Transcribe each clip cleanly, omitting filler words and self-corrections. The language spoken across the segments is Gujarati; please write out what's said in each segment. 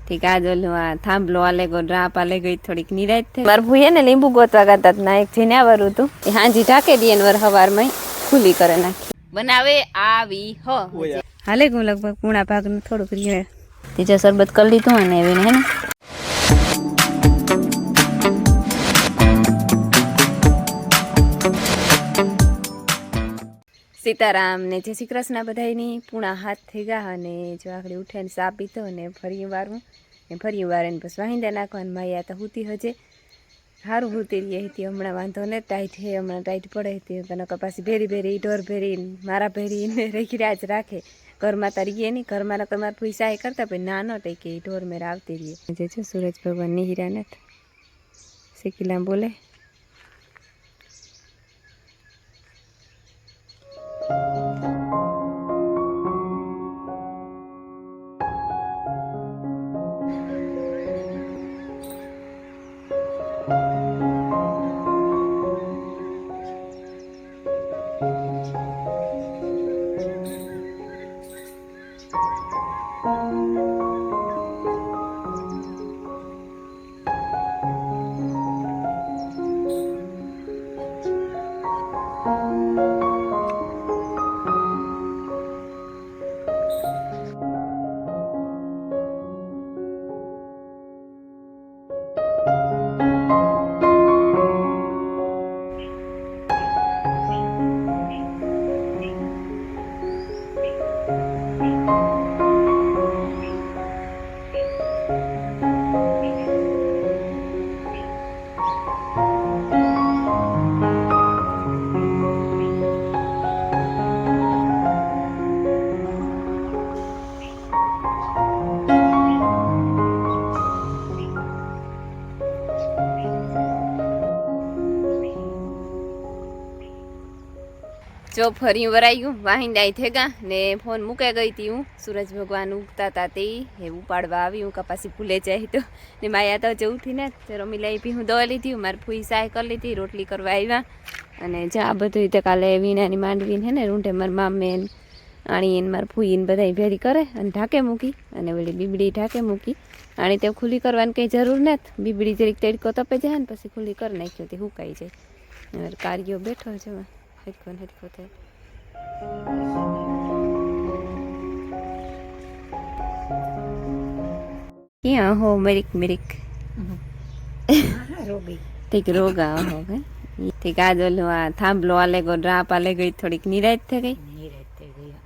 ઠીક આજ ઓલું આ થાંભલો આલે ગો ડ્રાપ આલે ગઈ થોડીક નિરાત થઈ માર ભૂયે ને લીંબુ ગોતવા ગાતા ના એક જીને આવરું હતું એ હાંજી ઢાકે દઈએ ને વર હવારમાં ખુલ્લી કરે નાખી બનાવે આવી હો હાલે હું લગભગ પૂણા ભાગનું થોડુંક રીણે ત્રીજા શરબત કરી લીધું અને એવીને હે ને સીતારામ ને જય શ્રી કૃષ્ણ બધાયની પૂણા હાથ થઈ ગયા અને જો આખડી ઉઠે ને સા પીતો ને ફરી વારું ને ફરી વારે ને બસ વાહિંદા નાખવાનું માયા તો હુતી હજે સારું હુતી રહી હતી હમણાં વાંધો ને ટાઈટ હે હમણાં ટાઈટ પડે હતી તને કપાસી ભેરી ભેરી ઢોર ભેરી મારા ભેરીને રહી રહ્યા જ રાખે ઘરમાં તારી ગયે નહીં ઘરમાં નકર મારા પૈસા એ કરતા પણ ના ન ટેકે ઢોર મેરા આવતી રહીએ જે છે સૂરજ ભગવાન ની હીરા નથી શીખીલા બોલે જો ફરી વરાઈ ગયું વાહિંદાઈ થેગા ને ફોન મૂકે ગઈ હતી હું સૂરજ ભગવાન ઉગતા હતા તે એ ઉપાડવા આવી હું કપાસી ભૂલે જાય તો ને માયા તો જે ઉઠી ને તે રમી લઈ પી હું દવા લીધી મારી ફૂઈ સહાય કરી લીધી રોટલી કરવા આવ્યા અને જા બધું રીતે કાલે વીણાની માંડવીને હે ને રૂંઢે મારી મામેન આણીને મારી ફૂઈને બધા ભેરી કરે અને ઢાકે મૂકી અને વળી બીબડી ઢાકે મૂકી આણી તે ખુલ્લી કરવાની કંઈ જરૂર નથી બીબડી જરીક તડકો તપે જાય ને પછી ખુલ્લી કરી નાખ્યો તે હુકાઈ જાય કાર્યો બેઠો છે હેડકો થાય ક્યાં હો મરીક ઠીક રોગા હો ઠીક આજ ઓલું આ થાંભલો આલે ગો ડ્રાપ આલે ગઈ થોડીક નિરાત થઈ ગઈ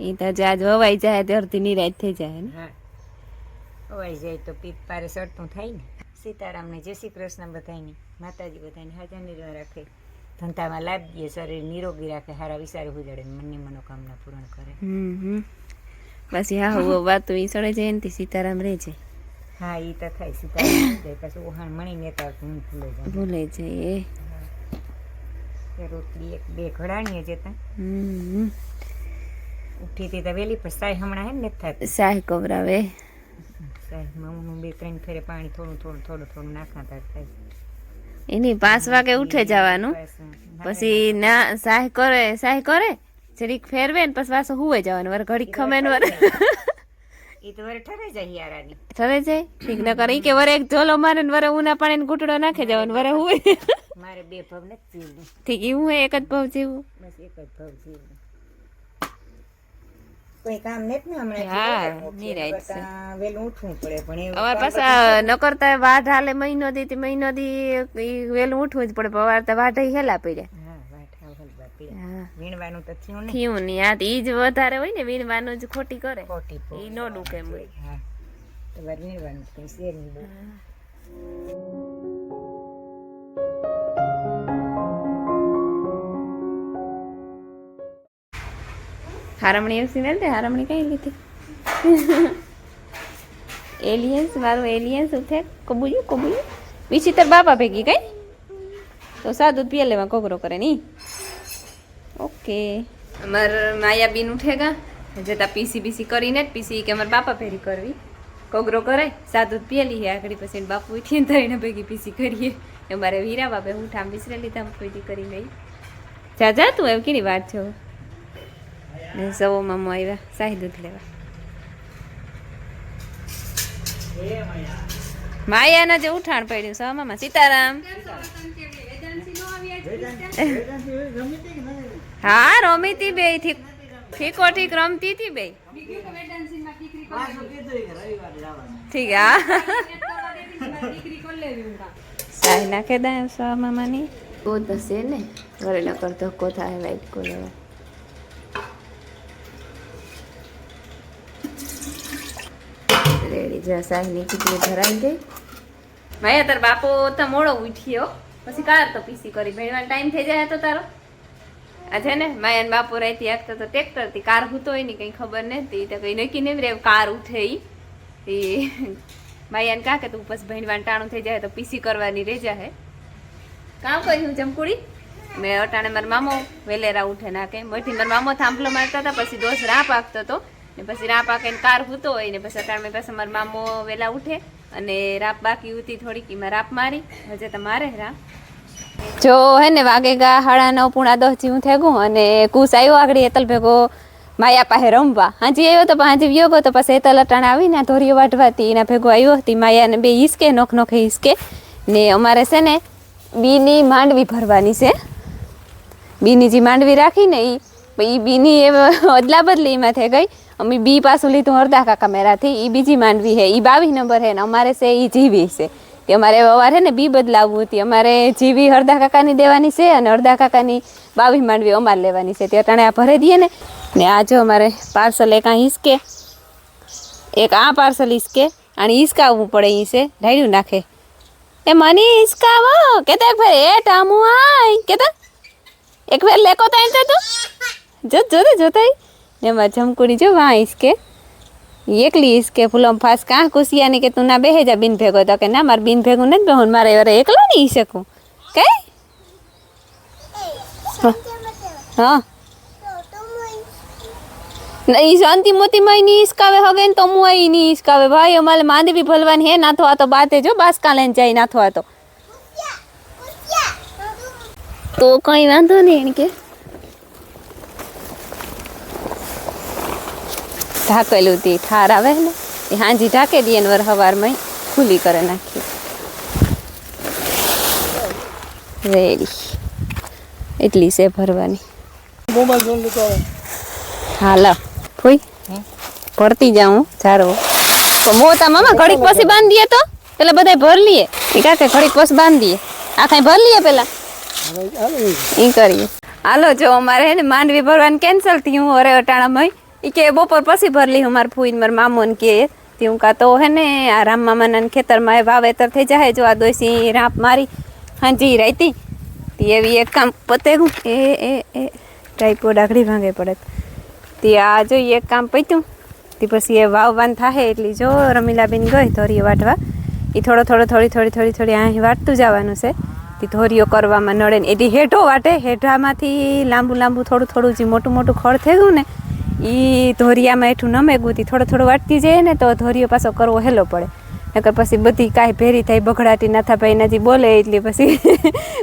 એ તો આજ હવાઈ જાય તો અડધી નિરાત થઈ જાય ને હવાઈ જાય તો પીત પારે સડતું થાય ને સીતારામ ને જય શ્રી કૃષ્ણ બધાની માતાજી બધાને હાજર નિર્વા રાખે ધંધામાં લાભ દે શરીર નિરોગી રાખે સારા વિચારે ઉજાડે મનની મનોકામના પૂર્ણ કરે પછી હા હું વાત એ સડે જાય ને સીતારામ રહે છે હા એ તો થાય સીતારામ જાય પછી ઓહાણ મણી નેતા ભૂલે જાય રોટલી એક બે ઘડાણીએ જતા ઉઠી હતી તો વેલી પણ સાય હમણાં હે ને નથી સાય કવરાવે સાય મમનું 2-3 ફેરે પાણી થોડું નાખતા થાય એની 5 વાગે ઉઠે જવાનું પછી ના સાહ કરે જરીક ફેરવે ને પછી પાછું હુવે જવાનું વર ઘડી ખમે ને વર ઈ તો વર ઠરે જાય યારાની ઠરે જાય ઠીક ન કરે કે વર એક ઝોલો મારે ને વર ઉના પાણી ને ઘૂંટડો નાખે જવાનું વર હુવે મારે 2 ભવ નથી જીવવું ઠીક એવું એક જ ભવ જીવું બસ એક જ ભવ જીવવું કોઈ કામ નથી ને હમણાં હા નિરાત છે વેલું ઉઠવું પડે પણ એવું અમાર પાછા ન કરતા વાઢ હાલે મહિનો દી વેલું ઉઠવું જ પડે પવાર તો વાઢ હેલા પડ્યા હા વાઠા હલવા પડ્યા વીણવાનું તો થયું નહીં આ ઈ જ વધારે હોય ને વીણવાનું જ ખોટી કરે ઈ નો ડૂકે મળી હા તો વાર વીણવાનું કઈ શેર નહીં હારમણી એસી ને તે હારમણી કઈ લીધી એલિયન્સ મારું એલિયન્સ ઉઠે કબૂયું વિચિત્ર બાપા ભેગી કઈ તો સાદું પીએ લેવા કોગરો કરે ની ઓકે અમાર માયા બીન ઉઠેગા જતા પીસી કરીને જ પીસી કે અમાર બાપા ભેરી કરવી કોગરો કરે સાદું પીએલી હે આગળ પછી બાપુ ઉઠીને થઈને ભેગી પીસી કરીએ અમારે વીરા બાપે હું ઠામ બિસરે લીધા કોઈ કરી લઈ જા તું એમ કેની વાત છો ને સવો મામો આવ્યા શાહી દૂધ લેવા માયાના જે ઉઠાણ પડ્યું છે મામા સીતારામ હા રમીતી બે ઠીકો ઠીક રમતી હતી બે ઠીક હા સાહી નાખે દે મામાની બહુ થશે ને વરેલા કર ધક્કો થાય વાઈટ કો લેવા રેડી જા સાહીની ખીચડી ભરાઈ ગઈ માયા તાર બાપો તો મોડો ઉઠ્યો પછી કાર તો પીસી કરી ભેણવાનો ટાઈમ થઈ જાય તો તારો આ છે ને માયાન બાપો રાઈતી આગતા તો ટ્રેક્ટર થી કાર હૂતો હોય ને કઈ ખબર નથી તો કઈ નક્કી નહીં રે કાર ઉઠે ઈ માયાને કા કે તું પછી ભેણવાનું ટાણું થઈ જાય તો પીસી કરવાની રેજા હે કામ કર્યું જમકુડી મેં અટાણે મારા મામો વેલેરા ઉઠે નાખે મોટી મારા મામો થાંભલો મારતા હતા પછી દોસ્ત રાહ પાકતો હતો ને પછી રાહ પાકીને કાર હૂતો હોય ને પછી અટાણે પાસે મારા મામો વેલા ઉઠે અને રાપ બાકી ઉતી થોડીક એમાં રાપ મારી હજે તો મારે રાહ જો હે ને વાગેગા 9:30 જેવું થઈ ગયું અને કુસ આવ્યો આગળ એતલ ભેગો માયા પાસે રમવા હાજી આવ્યો તો હાજી વ્યો ગયો તો પછી એતલ અટાણે આવીને ધોરીઓ વાટવાતી એના ભેગો આવ્યો હતી માયાને બે હિસકે નોખે હિસકે ને અમારે છે ને બીની માંડવી ભરવાની છે બીની જે માંડવી રાખીને એ બીની અદલા બદલી એમાં થઈ ગઈ અમે બી પાછું લીધું હરદા કાકા મેરાથી એ બીજી માંડવી છે એ 22 નંબર છે ને અમારે છે એ જીવી છે તે અમારે અવારે ને બી બદલાવવું હતી અમારે જીવી હરદા કાકાની દેવાની છે અને હરદા કાકાની 22 માંડવી અમારે લેવાની છે તે અટાણે આ ભરી દઈએ ને આ જો અમારે પાર્સલ એક આ હિસકે એક આ પાર્સલ હિસકે અને હિસકાવવું પડે એ છે ઢાળ્યું નાખે એ મની હિસકાવો કેતા એક ફેર એ ટામુ આય કેતા એક ફેર લેકો તાઈ તો જોતા એમાં જમકુડી જો વાં હિસકે એકલી હિસકે ફૂલમ ફાસ કાં કુશિયાની કે તું ના બેહે જા બિન ભેગો તો કે ના મારે બિન ભેગું નથી બેહું મારે અરે એકલો નહીં શકું કઈ હા નહીં શાંતિ મોતી માં ની હિસકાવે હગે ને તો હું અહીં ની હિસકાવે ભાઈ અમારે માંદવી ભલવાની હે નાથો આ તો બાતે જો બાસકા લઈને જાય નાથો આ તો કઈ વાંધો નહીં કે ઢાકેલું હતી ઠાર આવે ને એ હાંજી ઢાકે દઈએ ને વર હવારમાં ખુલ્લી કરે નાખી રેડી એટલી છે ભરવાની હાલ ફોઈ ભરતી જાઉં સારો તો મોતા મામા ઘડીક પછી બાંધીએ તો પેલા બધા ભર લઈએ એ કાકે ઘડીક પછી બાંધીએ આ કઈ ભર લઈએ પેલા ઈ કરીએ હાલો જો અમારે હે ને માંડવી ભરવાનું કેન્સલ થયું અરે અટાણામાં ઈ કે બપોર પછી ભરલી હું મારા ફૂઈને મારા મામોને કે હું કાં તો હે ને આ રામ મામાના ખેતરમાં વાવેતર થઈ જાય જો આ દોસી રાપ મારી હાજી રાઈતી તી એવી એક કામ પતે ગયું એ ટાઈપો ડાઘડી ભાંગે પડે તે આ જો એક કામ પત્યું તે પછી એ વાવવાન થાય એટલી જો રમીલાબેન ગઈ ધોરીઓ વાટવા એ થોડી અહીં વાટતું જવાનું છે તે ધોરીઓ કરવામાં નડે ને એથી હેઠો વાટે હેઠામાંથી લાંબુ થોડું જે મોટું ખડ થઈ ગયું ને એ ધોરિયામાં હેઠું નમે ગુતી થોડું વાટતી જાય ને તો ધોરીઓ પાછો કરવો હેલો પડે નકર પછી બધી કાંઈ ભેરી થાય બગડાટી ના થાય ભાઈ નથી બોલે એટલે પછી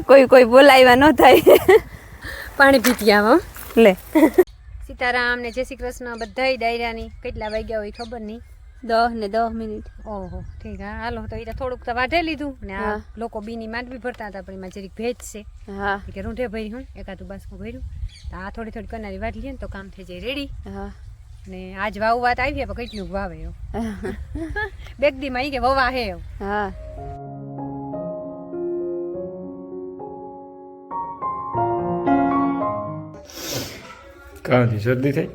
કોઈ બોલાવ્યા ન થાય પાણી પીતી આવો લે સીતારામ ને જય શ્રી કૃષ્ણ બધાય ડાયરાની કેટલા વાગ્યા હોય ખબર નહીં 10 મિનિટ ઓહો ઠીક હા હાલો તો એ થોડુંક તો વાઢે લીધું ને આ લોકો બીની માંડવી ભરતા હતા પણ એમાં જરીક ભેજ છે હા કે રૂંઢે ભરી હું એકાદું બાસકું ભર્યું તો આ થોડી કનારી વાટ લઈએ ને તો કામ થઈ જાય રેડી હા ને આજ વાવ વાત આવી પણ કેટલું વાવે બેગ દી માં ઈ કે વવા હે હા કાંથી શરદી થઈ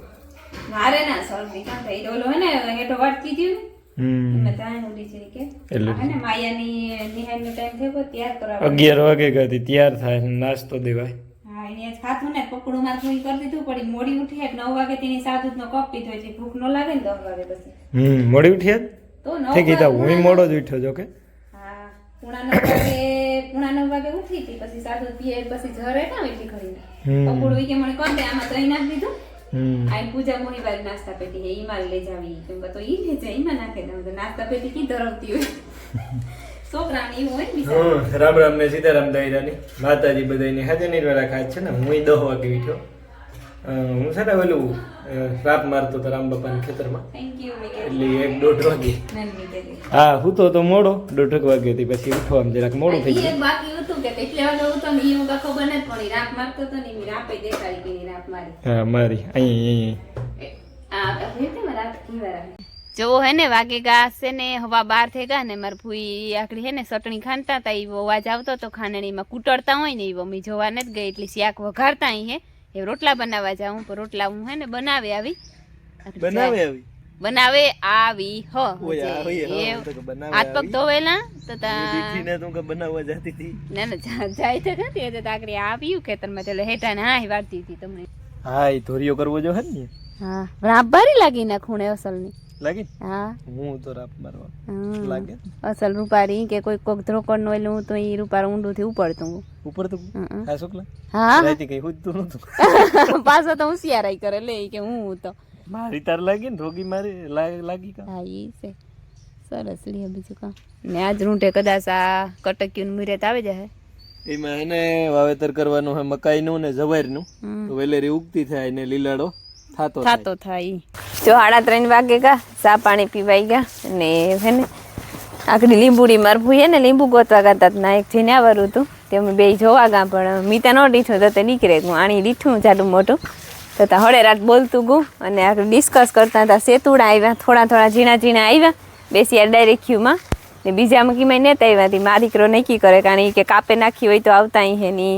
મારે ના શરદી કાં થઈ ઓલો હે ને હેઠો વાટકી દીધું ને ત્યાં ઉડી છે કે એટલે હે ને માયાની નિહાળનો ટાઈમ થયો તૈયાર કરાવ 11 વાગે ગઈ તૈયાર થાય નાસ્તો દેવાય હા એને આજ ખાધું ને પકડું માં થોડી કરી દીધું પડી મોડી ઉઠી એટલે 9 વાગે તેની સાદુનો કપ પીધો એટલે ભૂખ ન લાગે ને 10 વાગે પછી મોડી ઉઠી તો 9 ઠીક કીધા હું મોડો જ ઉઠ્યો જો કે હા પૂણા 9 વાગે ઉઠી હતી પછી સાદુ પીએ પછી જરે ના એટલી કરીને પકડું કે મને કર દે આમાં દહીં નાખી દીધું આ પૂજા મોની વાળી નાસ્તા પેટી હે ઈમાં લઈ જાવી કેમ કે તો ઈ લે છે ઈમાં નાખે દઉં તો નાસ્તા પેટી કી ધરવતી હોય છોકરાની હોય ને રામ રામ ને સીતારામ દાયરાની માતાજી બધાની હાજર નિર્વાળા ખાત છે ને હું 10 વાગે ઉઠ્યો હું છે ને ઓલું રાત મારતો તો રામ બાપાના ખેતરમાં થેન્ક યુ મેં એટલે 1-1.5 વાગે કીધું હા હું તો મોડો 1.5 વાગ્યાથી પછી ઉઠવામાં જરાક મોડું થઈ ગયું બાકી હતું કે કેટલે વાગે હતો ને એવું કાંઈ ખબર નથી પડી રાત મારતો હતો ને એની રાપે દેખાડી કે રાત મારી હા મારી અહીં જો હે ને વાગે ગા છે ને હવા 12 થઈ ગયા ને મારા ભૂઈ આકડી હે ને ચટણી ખાંડતા હતા એવો અવાજ આવતો તો ખાંડણીમાં કૂટરતા હોય ને એવો મેં જોવા નથી ગઈ એટલે શાક વઘારતા અહીં હે એ રોટલા બનાવવા જાઉં પણ રોટલા હું હે ને બનાવે આવી હાથ પગ ધોવેલા તો જાય તો નથી આકડી આવ્યું ખેતરમાં ચાલો હેઠા ને હા વાળતી હતી તમને હા એ ધોરીઓ કરવો જો હે ને હા રાપ બારી લાગી ના ખૂણે અસલની લાગે હા હું તો રાપ મારવા લાગે અસલ રૂપારી કે કોઈ કોક ધ્રોકડ નો એટલે હું તો ઈ રૂપાર ઊંડું થી ઉપડતું ઉપર તો હા શુક્લા હા રાતી કઈ હુજતું નતું પાછો તો હોશિયારાઈ કરે લે કે હું તો મારી તાર લાગી ને રોગી મારી લાગી કા હા ઈ છે સરસ લે બીજું કા ને આજ રૂંટે કદાચ આ કટક્યું મુરત આવી જાય એમાં એને વાવેતર કરવાનું હે મકાઈનું ને જવારનું તો વેલેરી ઉગતી થાય ને લીલાડો થાતો થાય જો 3:30 વાગે ગા ચા પાણી પીવાઈ ગયા ને હે ને આકડી લીંબુડી મારવું હે ને લીંબુ ગોતવા ગાતા ના એક જઈને આવરું હતું તે અમે બે જોવા ગા પણ મીતા નો દીઠું તો તે નીકળે હું આણી દીઠું જાડું મોટું તો તા હળે રાત બોલતું ગયું અને આકડી ડિસ્કસ કરતા હતા સેતુડા આવ્યા થોડા ઝીણા આવ્યા બેસી ડાયરેક્ટ ક્યુમાં ને બીજામાં કીમાં નેતા આવ્યા હતી મારી દીકરો નક્કી કરે કારણ કે કાપે નાખી હોય તો આવતા હે ની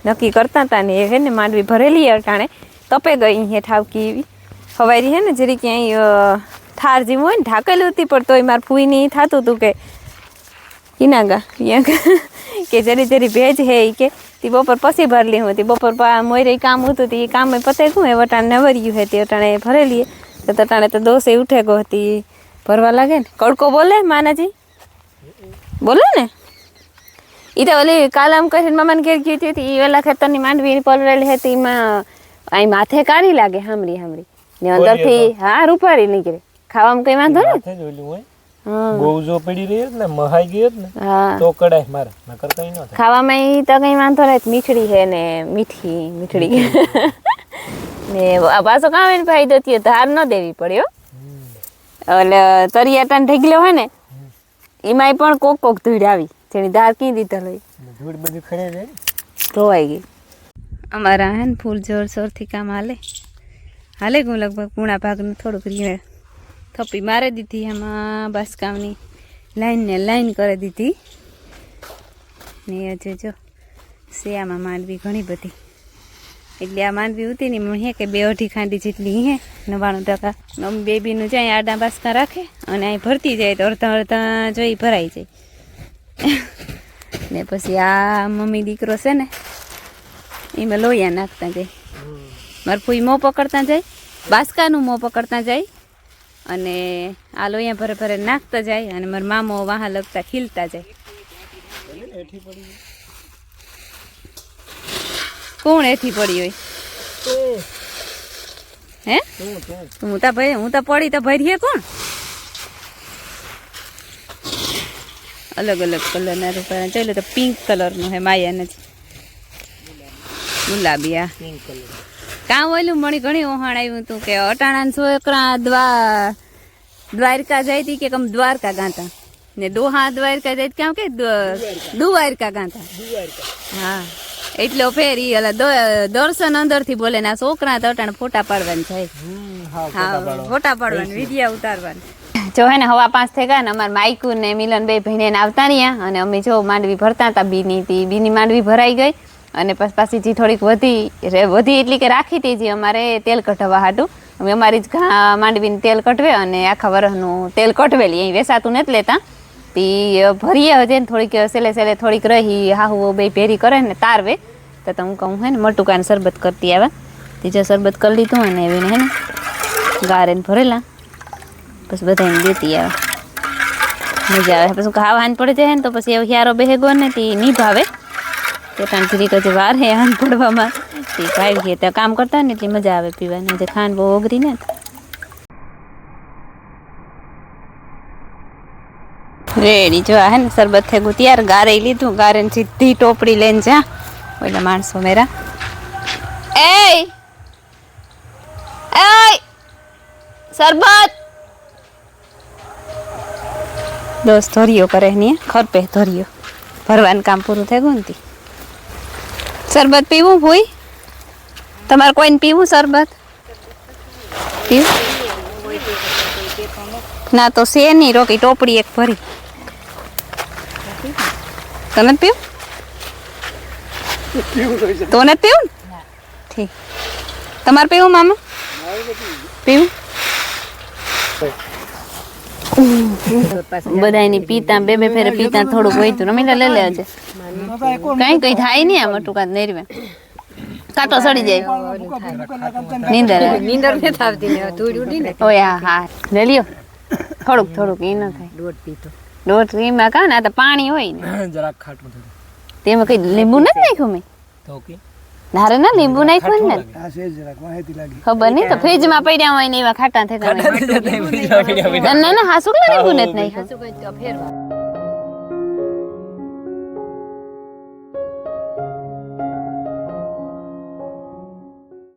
નક્કી કરતા હતા ને હે ને માંડવી ભરેલી અટાણે તપે ગઈ હે ઠાવકી એવી હવારી હે ને જરી ક્યાંય ઠાર જેવું હોય ને ઢાકેલું હતી પણ તોય મારે ફૂઈ નહીં થતું હતું કે કિનાગા કે જરી ભેજ હે કે તી બપોર પછી ભરલી હું તી બપોર મોરે કામ હતું તે કામ પતે ગયું એ વટાણે નવર્યું હે તે અટાણે ભરેલી તો તટાણે તો દોસે ઉઠે ગો હતી ભરવા લાગે ને કડકો બોલે માનાજી બોલે ને એ તો ઓલી કાલ આમ કરીને મામાને ઘેર ગઈ હતી એ વેલા ખેતરની માંડવી પલરેલી હતી એમાં અહીં માથે કાઢી લાગે હામરી ને અંદરથી હા રૂપારી નીકળે ખાવામાં કઈ વાંધો ને બહુ જો પડી રહી ને મહાઈ ગઈ ને તો કડાય મારે નકર કઈ ન થાય ખાવામાં ઈ તો કઈ વાંધો નહીં મીઠડી હે ને મીઠડી ને આ પાછો કામે ને ફાયદો થયો ધાર ન દેવી પડ્યો એટલે તરિયાટાને ઢગલો હોય ને એમાંય પણ કોક ધૂળ આવી જેની ધાર કી દીધેલ હોય ધૂળ બધી ખડે જાય ધોવાઈ ગઈ અમારા હે ને ફૂલ જોરશોરથી કામ હાલે હું લગભગ પૂણા ભાગનું થોડુંક રીણ થપ્પી મારી દીધી એમાં બાસકામની લાઈન કરી દીધી ને હજુ જો શિયામાં માંડવી ઘણી બધી એટલે આ માંડવી ઉતી ને હે કે 2-2.5 ખાંડી જેટલી હે 99% મમ્મી બેબીનું જાય આડા બાસકા રાખે અને અહીં ભરતી જાય તો અડધા જોઈ ભરાઈ જાય ને પછી આ મમ્મી દીકરો છે ને એમાં લોહિયા નાખતા જાય મારે ફૂઈ મોં પકડતા જાય બાસકાનું મોં પકડતા જાય અને આ લોહિયા ભરે નાખતા જાય અને મારા મામો વાહ લગતા ખીલતા જાય કોણ એથી પડી હોય હે હું તો પડી તો ભરીએ કોણ અલગ કલરના રૂપિયા ચાલો તો પિંક કલરનું હે માયા નથી ગુલાબી આ કાં ઓલું મણી ઘણી ઓહાણ આવ્યું હતું કે અટાણા છોકરા દ્વારકા જાય તી કે કમ દ્વારકા ગાતા ને ડોહા દ્વારકા જાય કેમ કે દ્વારકા ગાતા હા એટલો ફેરી દર્શન અંદરથી બોલે ને આ છોકરા તો અટાણે ફોટા પાડવાની જાય હા ફોટા પાડવાની વિડિયા ઉતારવાની જો હે ને 5:15 થઈ ગયા ને અમારે માઈકુ ને મિલન બે ભાઈને આવતા રહ્યા અને અમે જો માંડવી ભરતા હતા બીની માંડવી ભરાઈ ગઈ અને પાછી જે થોડીક વધી એટલી કે રાખી હતી જે અમારે તેલ કઢાવવા હાટું અમે અમારી જ માંડવીને તેલ કઢવે અને આખા વરસનું તેલ કઢવેલી અહીં વેસાતું નથી લેતા તે ભરીએ હજે ને થોડીક સેલે થોડીક રહી હાહુ બે ભેરી કરે ને તારવે તો હું કહું હે ને મટુકાને શરબત કરતી આવે ત્રીજો શરબત કરી લીધું અને એવીને હે ને ગારેને ભરેલા પછી બધાને દેતી આવે મજા આવે પછી ખાવાને પડે જાય ને તો પછી એવું યારો બેહેગો ને તે નહીં ભાવે તે તાંજરી કજે વાર હે આન પડવામાં તે ભાઈ કે ત્યાં કામ કરતા ને એટલી મજા આવે પીવાની જે ખાંડ બહુ ઓગરી ને રેડી જો હે ને શરબત થઈ ગયું ત્યાર ગારે લીધું ગારે સીધી ટોપડી લઈને જા ઓલા માણસો મેરા એ એય સરબત દોસ્ત ધોરિયો કરે ની ખરપે ધોરિયો ભરવાનું કામ પૂરું થઈ ગયું ને શરબત પીવું ભૂઈ તમારે કોઈને પીવું શરબત પીવું ના તો શે નહીં રોકી ટોપડી એક ભરી તમે પીવું તો ને પીવું ને ઠીક તમારે પીવું મામા પીવું બધાની પીતા બે બે ફેરે પીતા થોડુંક વહીતું રમીલા લઈ લેજે કઈ કઈ થાય નહીં આમાં ટૂંકા નેરવે કાંટો સડી જાય નીંદર ને થાવતી ને ધૂળ ઉડી ને ઓય હા લઈ લ્યો થોડુંક થોડુંક એ ન થાય દોઢ પીતો દોઢ એમાં કા ને આ તો પાણી હોય ને જરાક ખાટું થયું તેમાં કઈ લીંબુ નથી નાખ્યું મેં તો કે ધારે ના લીંબુ નાખ્યું ને આ સેજ જરાક માહિતી લાગી ખબર નહીં તો ફ્રીજમાં પડ્યા હોય ને એવા ખાટા થઈ ગયા ના ના હા શુક્લા લીંબુ નથી નાખ્યું